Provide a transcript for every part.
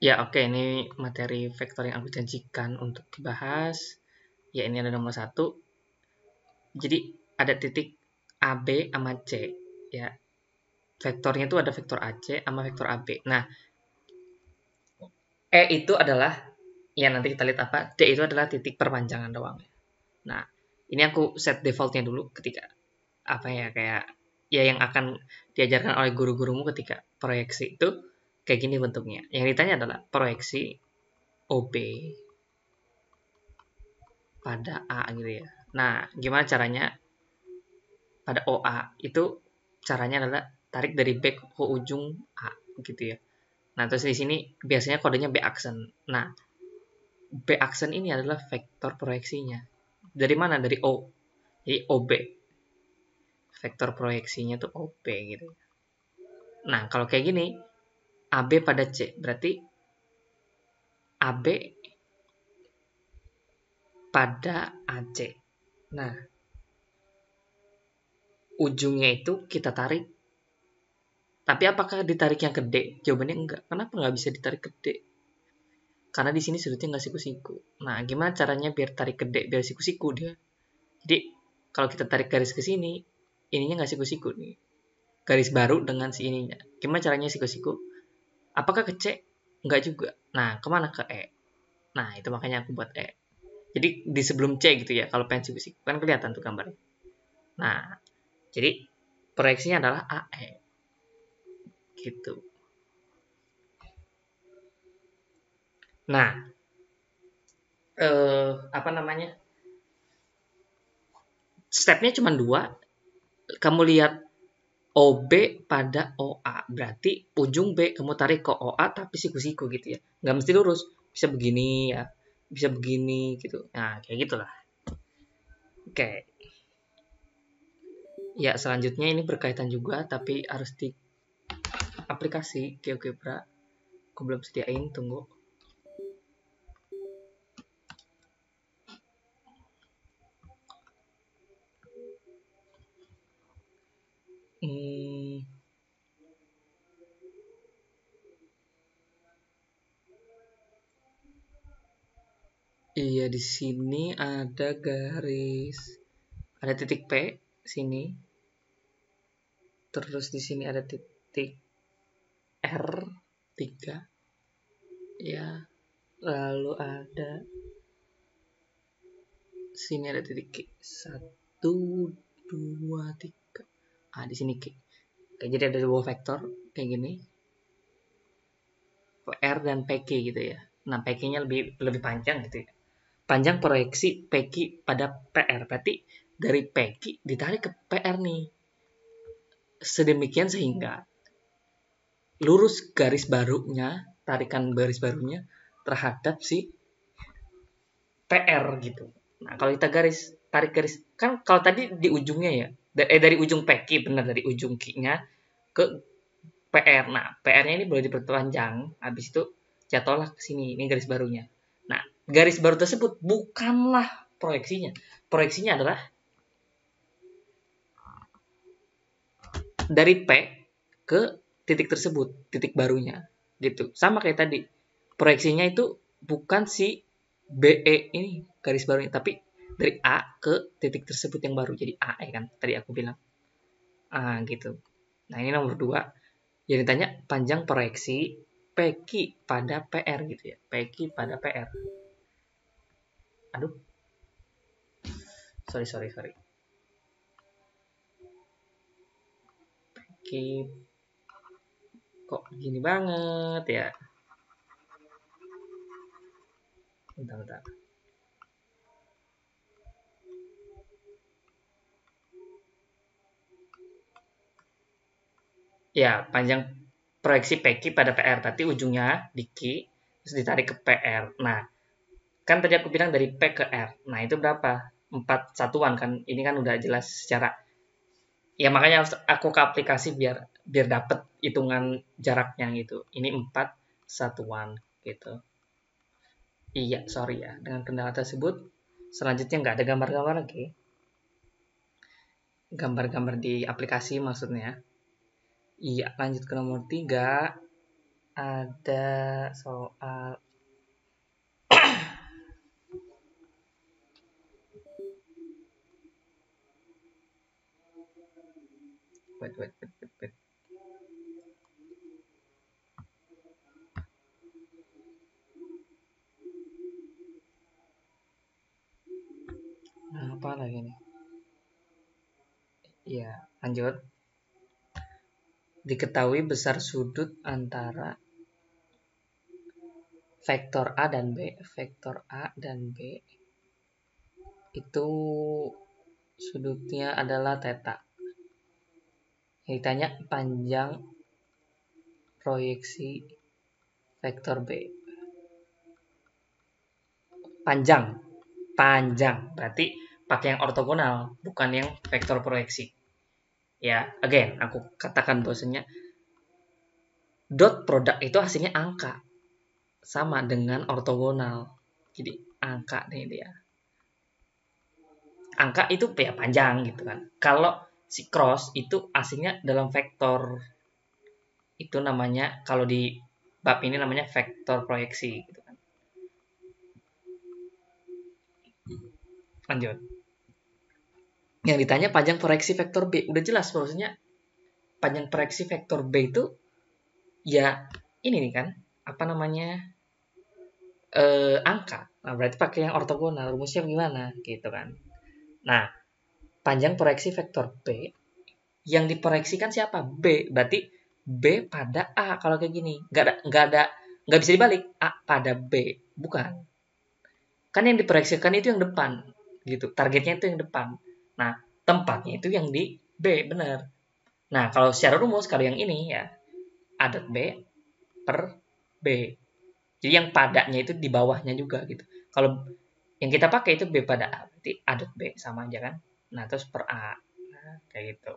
Ya, oke, ini materi vektor yang aku janjikan untuk dibahas. Ya, ini ada nomor 1. Jadi, ada titik AB sama C. Ya, vektornya itu ada vektor AC sama vektor AB. Nah, E itu adalah, ya nanti kita lihat apa, D itu adalah titik perpanjangan doang. Nah, ini aku set defaultnya dulu ketika, apa ya, kayak, ya yang akan diajarkan oleh guru-gurumu ketika proyeksi itu, kayak gini bentuknya. Yang ditanya adalah proyeksi OB pada A gitu ya. Nah, gimana caranya pada OA? Itu caranya adalah tarik dari B ke ujung A gitu ya. Nah, terus di sini biasanya kodenya B aksen. Nah, B aksen ini adalah vektor proyeksinya. Dari mana? Dari O. Jadi OB. Vektor proyeksinya tuh OB gitu. Nah, kalau kayak gini, AB pada C. Berarti AB pada AC. Nah, ujungnya itu kita tarik. Tapi apakah ditariknya ke D? Jawabannya enggak. Kenapa nggak bisa ditarik ke D? Karena di sini sudutnya nggak siku-siku. Nah, gimana caranya biar tarik ke D, biar siku-siku dia? Jadi, kalau kita tarik garis ke sini, ininya nggak siku-siku nih. Garis baru dengan si ininya. Gimana caranya siku-siku? Apakah ke C? Enggak juga. Nah, kemana ke E? Nah, itu makanya aku buat E. Jadi, di sebelum C gitu ya, kalau pengen siku-siku. Kan kelihatan tuh gambarnya. Nah, jadi proyeksinya adalah AE. Gitu. Nah, apa namanya? Stepnya cuma 2. Kamu lihat OB pada OA. Berarti ujung B kamu tarik ke OA tapi siku-siku gitu ya. Nggak mesti lurus. Bisa begini ya. Bisa begini gitu. Nah, kayak gitulah. Oke. Ya, selanjutnya ini berkaitan juga tapi harus di aplikasi GeoGebra. Aku belum sediain, tunggu. Hmm, iya, di sini ada garis. Ada titik P sini. Terus di sini ada titik R3 ya. Lalu ada sini ada titik Q. 1 2 3. Ah, di sini Q. Oke, jadi ada dua vektor kayak gini. PR dan PQ gitu ya. Nah, PQ-nya lebih lebih panjang gitu ya. Panjang proyeksi PQ pada PR. Berarti dari PQ ditarik ke PR nih. Sedemikian sehingga lurus garis barunya, tarikan garis barunya terhadap si PR gitu. Nah, kalau kita tarik garis, kan kalau tadi di ujungnya ya, dari ujung PQ, benar dari ujung Q-nya ke PR. Nah, PR-nya ini boleh diperpanjang, habis itu jatuhlah ke sini, ini garis barunya. Nah, garis baru tersebut bukanlah proyeksinya. Proyeksinya adalah dari P ke titik tersebut, titik barunya. Gitu. Sama kayak tadi. Proyeksinya itu bukan si BE ini garis barunya, tapi dari A ke titik tersebut yang baru. Jadi AE kan tadi aku bilang. Ah, gitu. Nah, ini nomor 2. Jadi ditanya panjang proyeksi PQ pada PR gitu ya. PQ pada PR. Aduh, sorry. PQ kok gini banget ya. Bentar. Ya, panjang proyeksi PQ pada PR. Berarti ujungnya di Q, terus ditarik ke PR. Nah, kan tadi aku bilang dari P ke R. Nah, itu berapa? 4 satuan kan. Ini kan udah jelas secara, ya makanya harus aku ke aplikasi biar biar dapat hitungan jaraknya gitu. Ini 4 satuan gitu. Iya, sorry ya. Dengan kendala tersebut, selanjutnya nggak ada gambar-gambar lagi. Gambar-gambar di aplikasi maksudnya. Iya, lanjut ke nomor 3. ada soal wait. Nah, apa lagi nih? Ya, lanjut. Diketahui besar sudut antara vektor A dan B. Vektor A dan B itu sudutnya adalah theta. Yang ditanya panjang proyeksi vektor B. Panjang. Berarti pakai yang ortogonal, bukan yang vektor proyeksi. Ya, again, aku katakan bahwasanya dot produk itu hasilnya angka. Sama dengan ortogonal. Jadi, angka nih dia. Angka itu ya panjang gitu kan. Kalau si cross itu hasilnya dalam vektor. Itu namanya, kalau di bab ini namanya vektor proyeksi gitu kan. Lanjut. Yang ditanya panjang proyeksi vektor B. Udah jelas bahwasanya panjang proyeksi vektor B itu ya ini nih kan, apa namanya, angka. Nah, berarti pakai yang ortogonal. Rumusnya gimana gitu kan. Nah, panjang proyeksi vektor B yang diproyeksikan siapa? B. Berarti B pada A kalau kayak gini. Nggak bisa dibalik. A pada B. Bukan. Kan yang diproyeksikan itu yang depan. Gitu. Targetnya itu yang depan. Nah, tempatnya itu yang di B. Benar. Nah, kalau secara rumus, kalau yang ini ya, A dot B per B. Jadi yang padanya itu di bawahnya juga gitu. Kalau yang kita pakai itu B pada A. Berarti A dot B sama aja kan. Nah, terus per A. Nah, kayak gitu.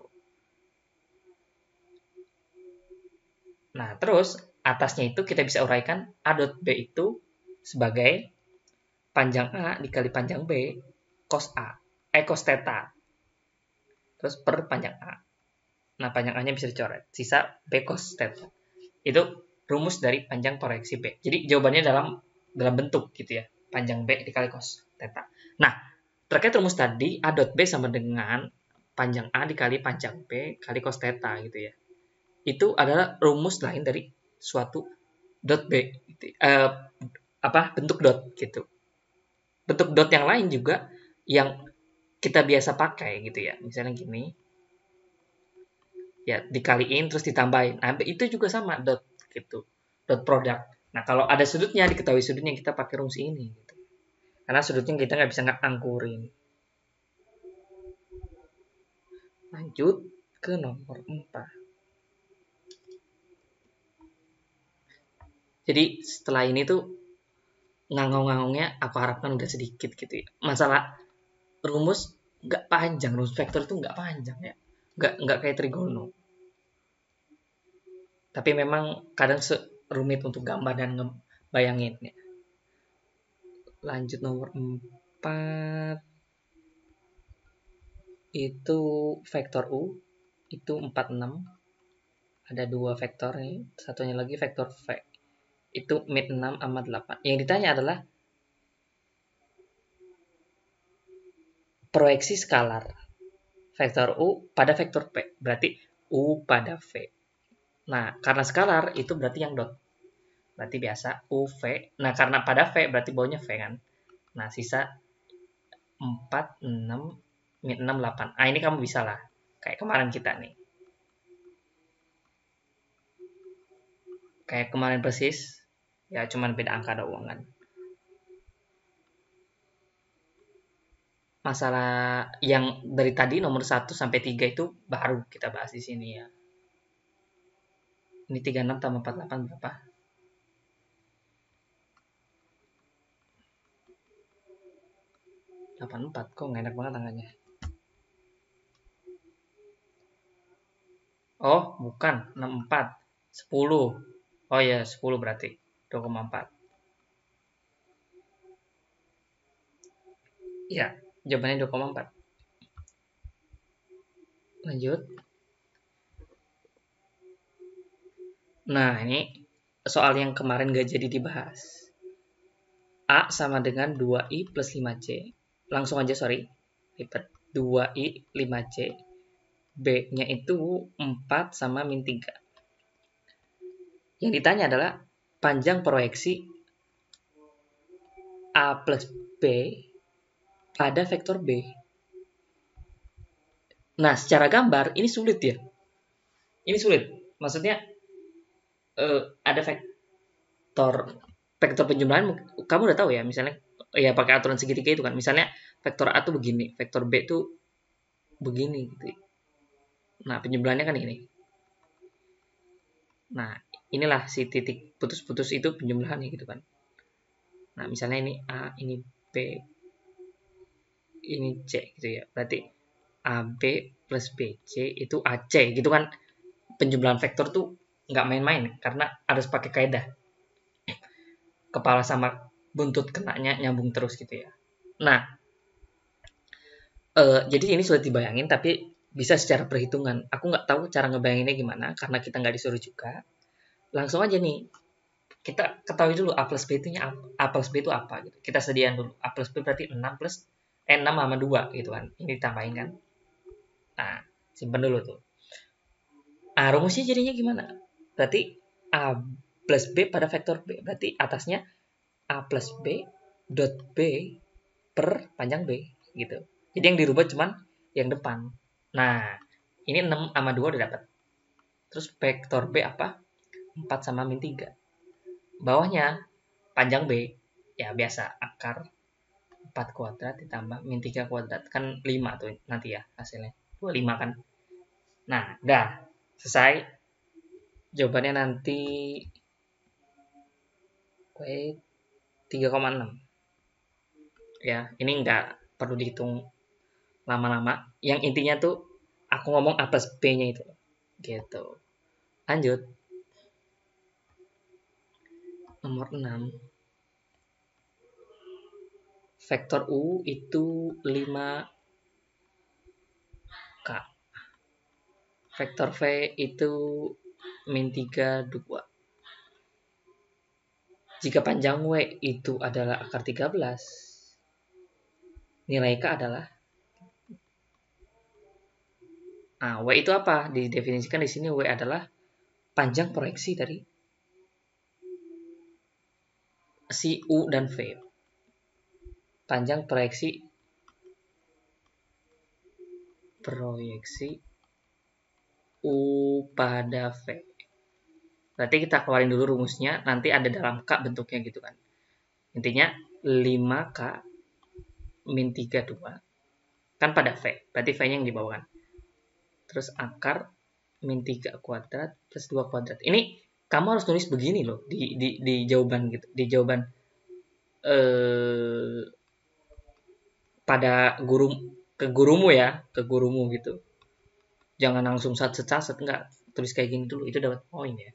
Nah, terus atasnya itu kita bisa uraikan A dot B itu sebagai panjang A dikali panjang B cos A. Cos theta. Terus per panjang A. Nah, panjang A-nya bisa dicoret. Sisa B cos theta. Itu rumus dari panjang proyeksi B. Jadi jawabannya dalam bentuk gitu ya. Panjang B dikali cos theta. Nah, terkait rumus tadi A dot B sama dengan panjang A dikali panjang B kali cos theta gitu ya. Itu adalah rumus lain dari suatu dot B gitu. Bentuk dot gitu. Bentuk dot yang lain juga yang kita biasa pakai gitu ya. Misalnya gini, ya dikaliin terus ditambahin. Nah, itu juga sama dot gitu. Dot produk. Nah, kalau ada sudutnya, diketahui sudutnya, kita pakai rumus ini gitu. Karena sudutnya kita nggak bisa ngangkurin. Lanjut ke nomor 4. Jadi setelah ini tuh ngangong-ngangongnya aku harapkan udah sedikit gitu ya. Masalah rumus nggak panjang, rumus vektor itu nggak panjang ya. Nggak kayak trigono. Tapi memang kadang rumit untuk gambar dan ngebayangin ya. Lanjut nomor 4 itu vektor U itu 46. Ada dua vektor nih, satunya lagi vektor V. Itu mid 6 sama 8. Yang ditanya adalah proyeksi skalar vektor U pada vektor P. Berarti U pada V. Nah, karena skalar itu berarti yang dot. Berarti biasa UV. Nah, karena pada V berarti bawahnya V kan. Nah, sisa 4, 6, mid 6, 8. Ah, ini kamu bisa lah. Kayak kemarin kita nih. Kayak kemarin persis. Ya, cuman beda angka doang kan. Masalah yang dari tadi nomor 1 sampai 3 itu baru kita bahas di sini ya. Ini 36 tambah 48 berapa? 84. Kok nggak enak banget angkanya? Oh, bukan. 64. 10. Oh ya, 10 berarti. 2,4. Ya, jawabannya 2,4. Lanjut. Nah, ini soal yang kemarin gak jadi dibahas. A sama dengan 2I plus 5C. Langsung aja, sorry. Lipat 2I 5C. B-nya itu 4 sama min 3. Yang ditanya adalah panjang proyeksi A plus B pada vektor B. Nah, secara gambar ini sulit ya. Ini sulit. Maksudnya ada vektor penjumlahan, kamu udah tahu ya, misalnya ya pakai aturan segitiga itu kan. Misalnya vektor A tuh begini, vektor B tuh begini gitu. Nah, penjumlahannya kan ini. Nah, inilah si titik putus-putus itu penjumlahannya gitu kan. Nah, misalnya ini A, ini B, ini C gitu ya. Berarti AB plus BC itu AC gitu kan. Penjumlahan vektor tuh nggak main-main karena harus pakai kaidah. Kepala sama buntut kenanya nyambung terus gitu ya. Nah, jadi ini sudah dibayangin tapi bisa secara perhitungan. Aku nggak tahu cara ngebayanginnya gimana karena kita nggak disuruh juga. Langsung aja nih, kita ketahui dulu A plus B itu A plus B itu apa gitu. Kita sediain dulu. A plus B berarti 6 plus 6 sama 2 gitu kan. Ini ditambahin kan. Nah, simpen dulu tuh. Nah, rumusnya jadinya gimana? Berarti A plus B pada vektor B. Berarti atasnya A plus B dot B per panjang B gitu. Jadi yang dirubah cuman yang depan. Nah, ini 6 sama 2 udah dapat. Terus vektor B apa? 4 sama min 3. Bawahnya panjang B, ya biasa akar 4 kuadrat ditambah min 3 kuadrat. Kan 5 tuh nanti ya hasilnya. 25 kan. Nah, udah selesai. Jawabannya nanti 3,6. Ya, ini nggak perlu dihitung lama-lama. Yang intinya tuh aku ngomong A plus B-nya itu. Gitu. Lanjut. Nomor 6. Vektor U itu 5K. Vektor V itu min 3, 2. Jika panjang W itu adalah akar 13, nilai K adalah W itu apa? Didefinisikan di sini W adalah panjang proyeksi dari si U dan V. Panjang proyeksi U pada V. Berarti kita keluarin dulu rumusnya, nanti ada dalam K bentuknya gitu kan. Intinya 5K min 32 kan pada V. Berarti V-nya yang di bawah kan. Terus akar min 3 kuadrat plus 2 kuadrat. Ini kamu harus nulis begini loh di jawaban gitu. Di jawaban pada gurumu ya, ke gurumu gitu. Jangan langsung saset enggak. Tulis kayak gini dulu, itu dapat poin ya.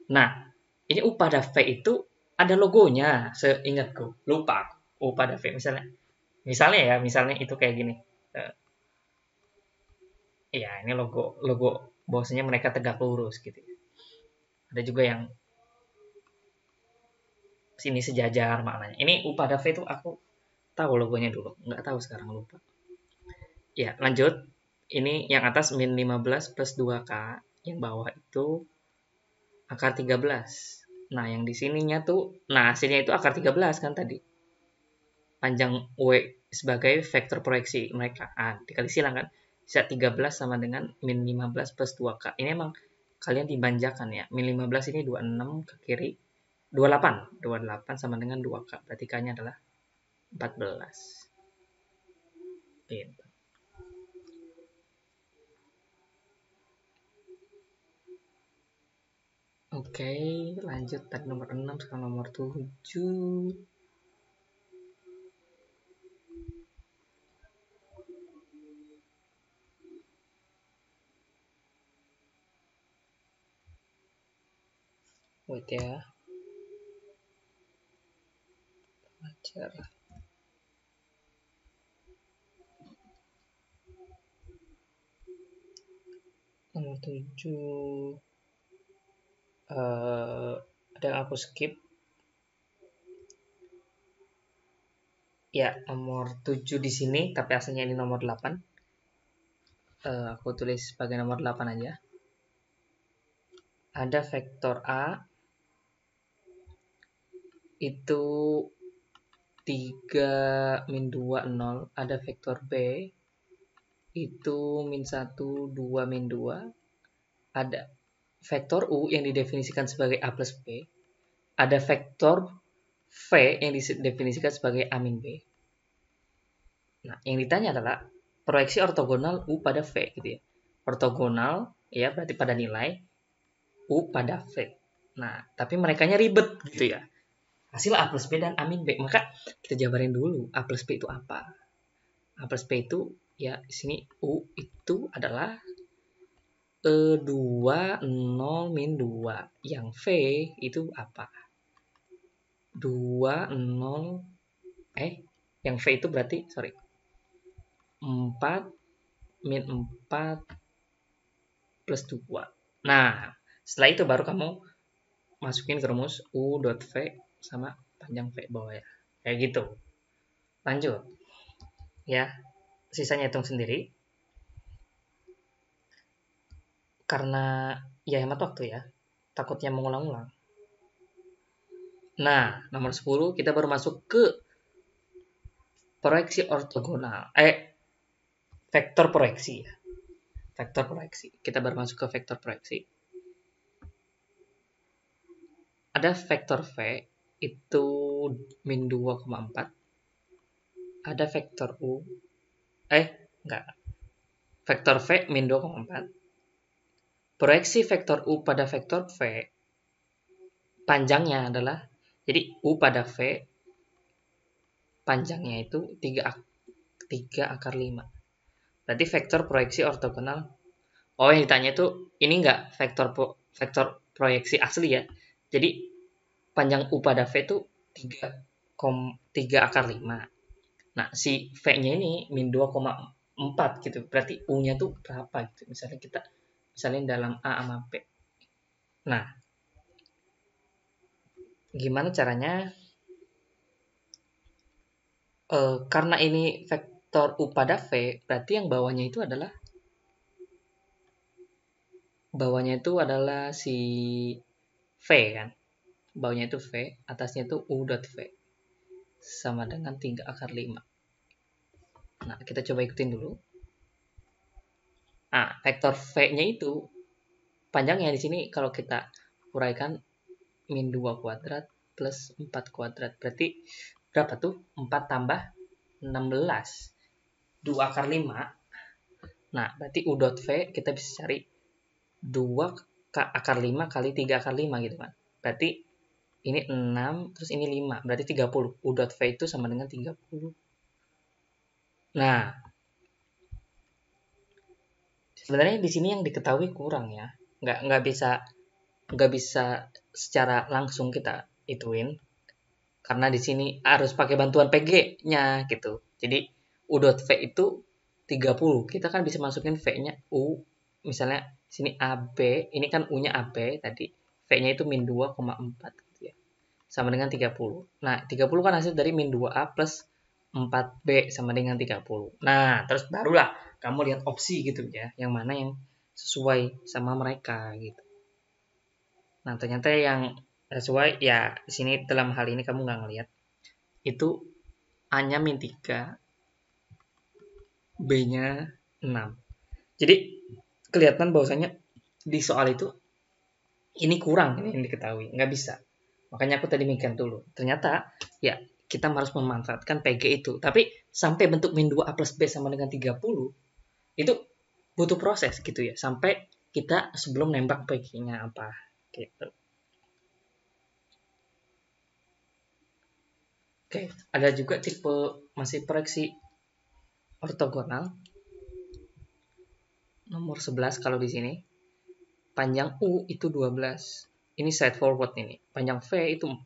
Nah, ini U pada V itu ada logonya, seingatku. Lupa U pada V misalnya itu kayak gini. Iya, ini logo bahwasanya mereka tegak lurus gitu. Ada juga yang sini sejajar maknanya. Ini U pada V itu aku tahu logonya dulu, nggak tahu sekarang lupa. Ya, lanjut. Ini yang atas min 15 plus 2K, yang bawah itu akar 13. Nah, yang di sininya tuh, nah hasilnya itu akar 13 kan tadi. Panjang W sebagai vektor proyeksi mereka. Dikali silang kan. Bisa 13 sama dengan min 15 plus 2K. Ini emang kalian dibanjakan ya. Min 15 ini 26 ke kiri. 28. 28 sama dengan 2K. Berarti K-nya adalah 14. Gitu. Oke, lanjut tadi nomor 6, sekarang nomor 7. Wait ya. Ajar. Nomor 7. Ada yang aku skip. Ya, nomor 7 di sini, tapi aslinya ini nomor 8. Aku tulis sebagai nomor 8 aja. Ada vektor A itu 3 min 2 0. Ada vektor B itu min 1 2 min 2. Ada vektor U yang didefinisikan sebagai A plus B. Ada vektor V yang didefinisikan sebagai A min B. Nah, yang ditanya adalah proyeksi ortogonal U pada V gitu ya. Ortogonal ya berarti pada nilai U pada V. Nah, tapi merekanya ribet gitu ya. Hasil A plus B dan A min B. Maka kita jabarin dulu A plus B itu apa. A plus B itu ya di sini U itu adalah 2 0 min 2. Yang V itu apa? 2 0 yang V itu berarti 4 min 4 plus 2. Nah, setelah itu baru kamu masukin ke rumus U dot V sama panjang V bawah ya. Kayak gitu. Lanjut. Ya, sisanya hitung sendiri. Karena ya hemat waktu ya. Takutnya mengulang-ulang. Nah, nomor 10 kita baru masuk ke proyeksi ortogonal. Vektor proyeksi ya. Vektor proyeksi. Kita baru masuk ke vektor proyeksi. Ada vektor V itu min 2,4. Ada vektor U. Enggak. Vektor V min 2,4. Proyeksi vektor U pada vektor V panjangnya adalah, jadi U pada V panjangnya itu 3 akar 5. Berarti vektor proyeksi ortogonal. Oh, yang ditanya itu ini enggak vektor proyeksi asli ya. Jadi panjang U pada V itu 3 akar 5. Nah, si V-nya ini min 2,4 gitu. Berarti U-nya tuh berapa gitu. Misalnya dalam A sama B. Nah, gimana caranya? Karena ini vektor U pada V, berarti yang bawahnya itu adalah si V kan. Bawahnya itu V, atasnya itu U dot V. Sama dengan 3 akar 5. Nah, kita coba ikutin dulu. Nah, vektor V-nya itu panjangnya di sini kalau kita uraikan min 2 kuadrat plus 4 kuadrat. Berarti berapa tuh? 4 tambah 16. 2 akar 5. Nah, berarti U dot V kita bisa cari 2 akar 5 kali 3 akar 5 gitu kan. Berarti ini 6, terus ini 5. Berarti 30. U dot V itu sama dengan 30. Nah, sebenarnya di sini yang diketahui kurang ya. Nggak bisa secara langsung kita ituin. Karena di sini harus pakai bantuan PG-nya gitu. Jadi U dot V itu 30. Kita kan bisa masukin V-nya U. Misalnya sini AB, ini kan U-nya AB tadi. V-nya itu min 2,4 gitu ya. Sama dengan 30. Nah, 30 kan hasil dari min 2A plus 4B sama dengan 30. Nah, terus barulah kamu lihat opsi gitu ya. Yang mana yang sesuai sama mereka gitu. Nah, ternyata yang sesuai ya di sini dalam hal ini kamu nggak ngelihat. Itu A-nya min 3, B-nya 6. Jadi kelihatan bahwasanya di soal itu ini kurang ini yang diketahui, nggak bisa. Makanya aku tadi mikir dulu. Ternyata ya kita harus memanfaatkan PG itu. Tapi sampai bentuk min 2A plus B sama dengan 30 itu butuh proses gitu ya. Sampai kita sebelum nembak PG-nya apa gitu. Oke, ada juga tipe masih proyeksi ortogonal. Nomor 11 kalau di sini. Panjang U itu 12. Ini side forward ini. Panjang V itu 4.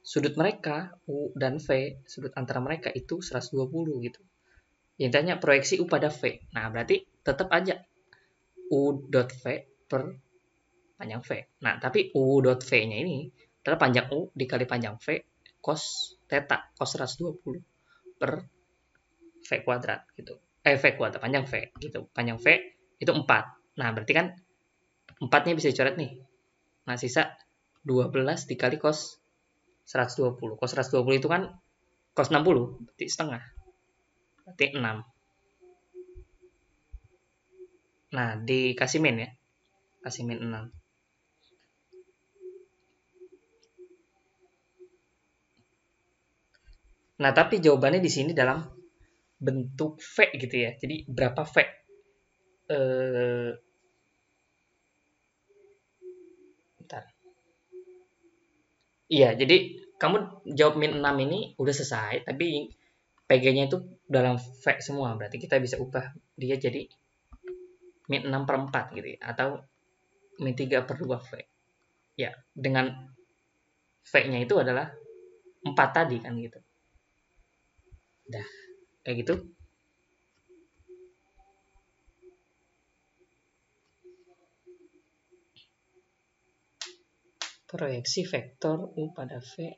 Sudut mereka, U dan V, sudut antara mereka itu 120 gitu. Yang tanya proyeksi U pada V. Nah, berarti tetap aja U dot V per panjang V. Nah, tapi U dot V-nya ini adalah panjang U dikali panjang V cos theta, cos 120 per V kuadrat gitu. V kuadrat, panjang V gitu. Panjang V itu 4. Nah, berarti kan 4-nya bisa dicoret nih. Nah, sisa 12 dikali cos 120. Cos 120 itu kan cos 60, berarti setengah. Berarti 6. Nah, dikasih min ya. Kasih min 6. Nah, tapi jawabannya di sini dalam bentuk V gitu ya. Jadi berapa V? Bentar. Iya, jadi kamu jawab min 6 ini udah selesai, tapi PG-nya itu dalam V semua. Berarti kita bisa ubah dia jadi min 6 per 4 gitu ya. Atau min 3 per 2 V. Ya, dengan V-nya itu adalah 4 tadi kan gitu. Udah, kayak gitu. Proyeksi vektor U pada V.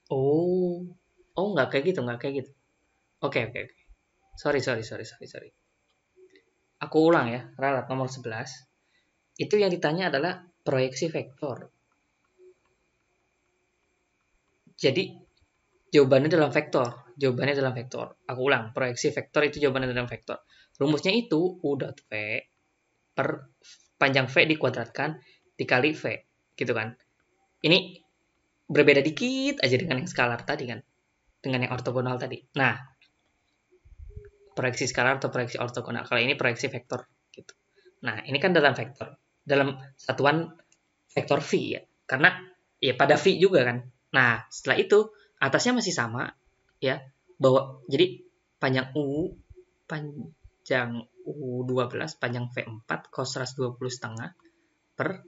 Oh, oh nggak kayak gitu, nggak kayak gitu. Oke, oke, oke. Sorry. Aku ulang ya, ralat nomor 11. Itu yang ditanya adalah proyeksi vektor. Jadi, jawabannya dalam vektor. Jawabannya dalam vektor. Aku ulang, proyeksi vektor itu jawabannya dalam vektor. Rumusnya itu U dot V per panjang V dikuadratkan dikali V. Gitu kan. Ini berbeda dikit aja dengan yang skalar tadi kan. Dengan yang ortogonal tadi. Nah, proyeksi skalar atau proyeksi ortogonal. Kalau ini proyeksi vektor gitu. Nah, ini kan dalam vektor. Dalam satuan vektor V ya. Karena ya pada V juga kan. Nah, setelah itu atasnya masih sama ya. Bahwa jadi panjang U12 panjang V4 cos 120 setengah per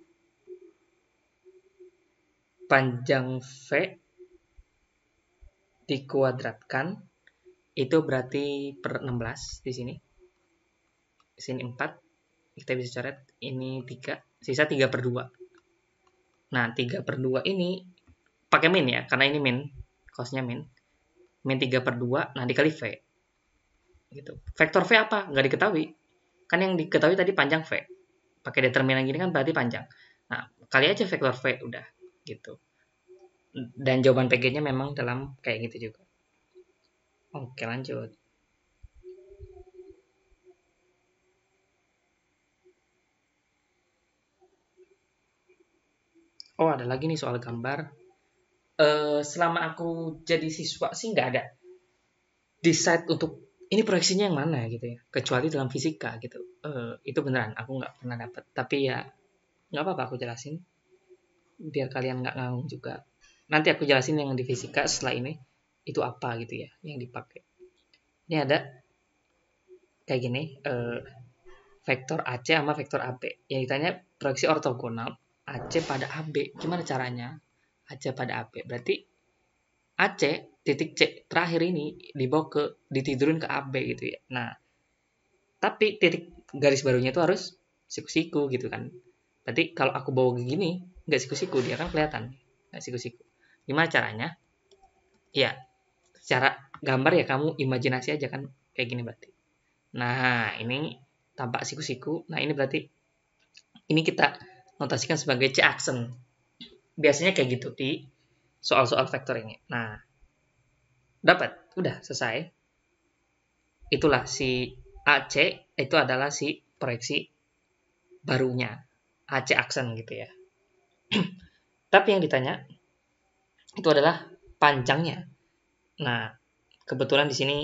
panjang V dikuadratkan itu berarti per 16 di sini. Di sini 4. Kita bisa coret ini 3, sisa 3 per 2. Nah, 3 per 2 ini pakai min ya, karena ini min, cosnya min. Min 3 per 2, nah dikali V. Gitu. Vektor V apa? Nggak diketahui. Kan yang diketahui tadi panjang V. Pakai determinan gini kan berarti panjang. Nah, kali aja vektor V udah. Gitu. Dan jawaban PG-nya memang dalam kayak gitu juga. Oke, lanjut. Oh, ada lagi nih soal gambar. Selama aku jadi siswa sih nggak ada decide untuk ini proyeksinya yang mana gitu ya. Kecuali dalam fisika gitu. Itu beneran, aku nggak pernah dapet. Tapi ya, nggak apa-apa aku jelasin. Biar kalian nggak nganggung juga. Nanti aku jelasin yang di fisika setelah ini. Itu apa gitu ya, yang dipakai. Ini ada kayak gini. Vektor AC sama vektor AB. Yang ditanya proyeksi ortogonal AC pada AB. Gimana caranya? AC pada AB. Berarti AC titik C terakhir ini dibawa ke ditidurin ke AB gitu ya. Nah, tapi titik garis barunya itu harus siku-siku gitu kan. Berarti kalau aku bawa ke gini nggak siku-siku dia kan kelihatan nggak siku-siku. Gimana caranya? Ya, secara gambar ya kamu imajinasi aja kan kayak gini berarti. Nah, ini tampak siku-siku. Nah, ini berarti ini kita notasikan sebagai C-aksen. Biasanya kayak gitu di soal-soal vektor ini. Nah, dapat. Udah selesai. Itulah si AC itu adalah si proyeksi barunya. AC aksen gitu ya. Tapi yang ditanya itu adalah panjangnya. Nah, kebetulan di sini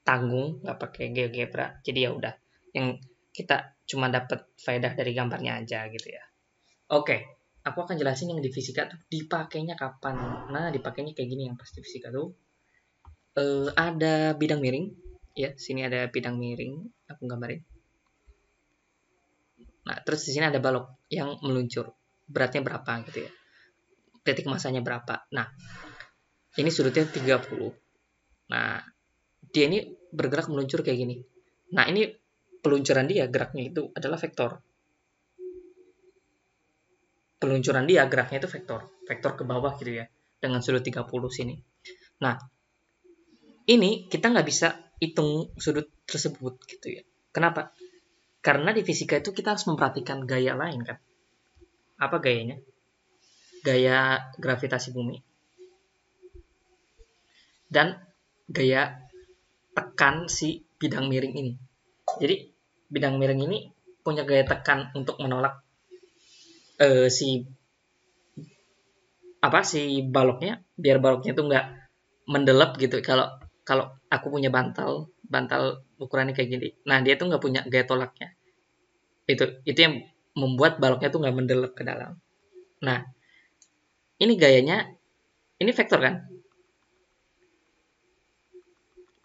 tanggung nggak pakai GeoGebra. Jadi ya udah yang kita cuma dapat faedah dari gambarnya aja gitu ya. Oke, aku akan jelasin yang di fisika tuh dipakainya kapan. Nah, dipakainya kayak gini yang pasti fisika tuh. Ada bidang miring, ya. Sini ada bidang miring, aku gambarin. Nah, terus di sini ada balok yang meluncur. Beratnya berapa gitu ya. Titik masanya berapa. Nah, ini sudutnya 30. Nah, dia ini bergerak meluncur kayak gini. Nah, ini peluncuran dia geraknya itu adalah vektor. peluncuran dia geraknya itu vektor ke bawah gitu ya, dengan sudut 30 sini. Nah, ini kita nggak bisa hitung sudut tersebut gitu ya. Kenapa? Karena di fisika itu kita harus memperhatikan gaya lain kan. Apa gayanya? Gaya gravitasi bumi dan gaya tekan si bidang miring ini. Jadi bidang miring ini punya gaya tekan untuk menolak si baloknya, biar baloknya tuh nggak mendelep gitu. Kalau kalau aku punya bantal ukurannya kayak gini, nah dia tuh nggak punya gaya tolaknya. Itu yang membuat baloknya tuh nggak mendelep ke dalam. Nah, ini gayanya, ini vektor kan?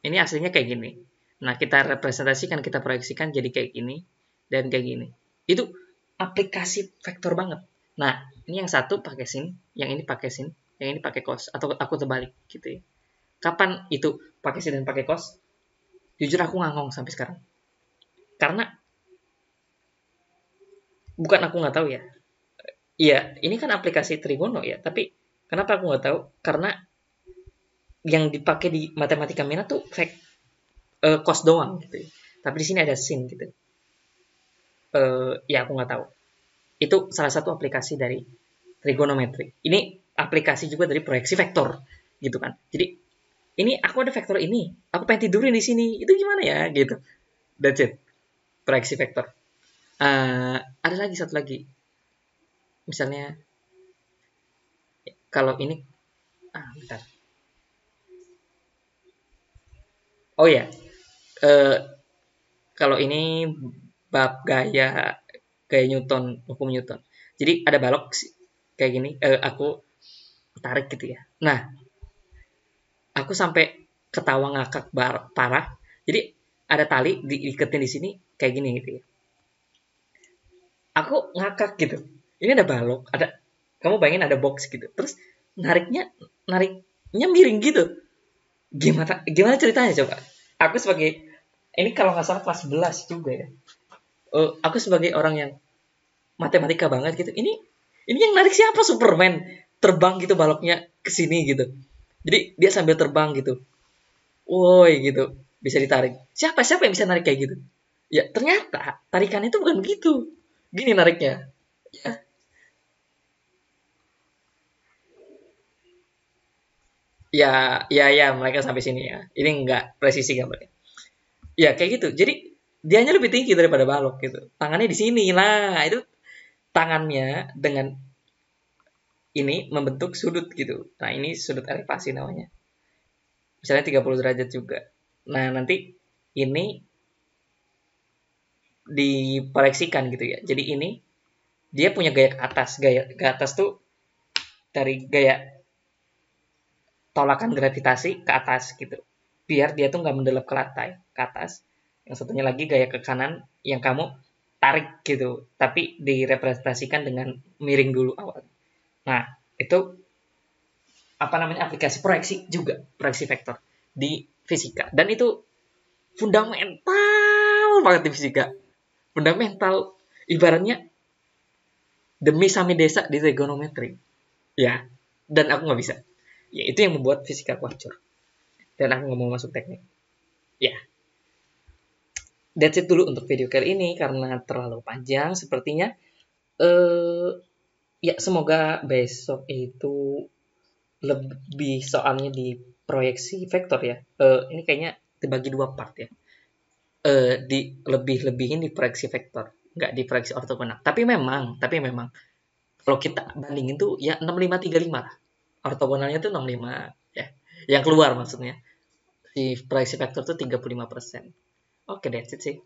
Ini aslinya kayak gini. Nah, kita representasikan, kita proyeksikan jadi kayak gini dan kayak gini. Itu aplikasi vektor banget. Nah, ini yang satu pakai sin, yang ini pakai sin, yang ini pakai cos, atau aku terbalik gitu ya. Kapan itu pakai sin dan pakai cos? Jujur aku ngangong sampai sekarang. Karena bukan aku nggak tahu ya. Iya, ini kan aplikasi trigono ya, tapi kenapa aku nggak tahu? Karena yang dipakai di matematika minat tuh cos doang gitu ya. Tapi di sini ada sin gitu. Ya aku nggak tahu. Itu salah satu aplikasi dari trigonometri. Ini aplikasi juga dari proyeksi vektor gitu kan. Jadi ini aku ada vektor ini, aku pengen tidurin di sini, itu gimana ya gitu. That's it. Proyeksi vektor. Ada lagi satu lagi. Misalnya kalau ini bentar. Oh ya, kalau ini bab gaya Newton, hukum Newton. Jadi ada balok kayak gini, aku tarik gitu ya. Nah, aku sampai ketawa ngakak parah. Jadi ada tali diiketin di sini kayak gini gitu ya. Aku ngakak gitu. Ini ada balok, kamu bayangin ada box gitu. Terus nariknya miring gitu. Gimana ceritanya coba? Aku sebagai ini kalau nggak salah kelas 11 juga ya. Aku sebagai orang yang matematika banget gitu. Ini yang narik siapa? Superman terbang gitu baloknya ke sini gitu. Jadi dia sambil terbang gitu. Woi gitu, bisa ditarik. Siapa yang bisa narik kayak gitu? Ya ternyata tarikannya itu bukan begitu. Gini nariknya. Ya, ya mereka sampai sini ya. Ini enggak presisi gambarnya. Ya kayak gitu. Jadi dianya lebih tinggi daripada balok gitu. Tangannya di sini. Nah, itu tangannya dengan ini membentuk sudut gitu. Nah, ini sudut elevasi namanya. Misalnya 30 derajat juga. Nah, nanti ini diproyeksikan gitu ya. Jadi ini dia punya gaya ke atas. Gaya ke atas tuh dari gaya tolakan gravitasi ke atas gitu. Biar dia tuh nggak mendelep ke lantai, ke atas. Yang satunya lagi gaya ke kanan yang kamu tarik gitu. Tapi direpresentasikan dengan miring dulu awal. Nah, itu apa namanya aplikasi proyeksi juga, proyeksi vektor di fisika. Dan itu fundamental banget di fisika. Fundamental, ibaratnya demi sami desa di trigonometri. Ya, dan aku nggak bisa. Ya, itu yang membuat fisika aku hancur. Dan aku nggak mau masuk teknik. Ya, that's it dulu untuk video kali ini karena terlalu panjang sepertinya. Ya, semoga besok itu lebih soalnya di proyeksi vektor ya. Ini kayaknya dibagi dua part ya. Di lebih-lebihin di proyeksi vektor, nggak di proyeksi ortogonal. Tapi memang kalau kita bandingin tuh ya 6535 lah. Ortogonalnya tuh 65 ya. Yang keluar maksudnya. Di proyeksi vektor tuh 35%. Oke, that's it sih.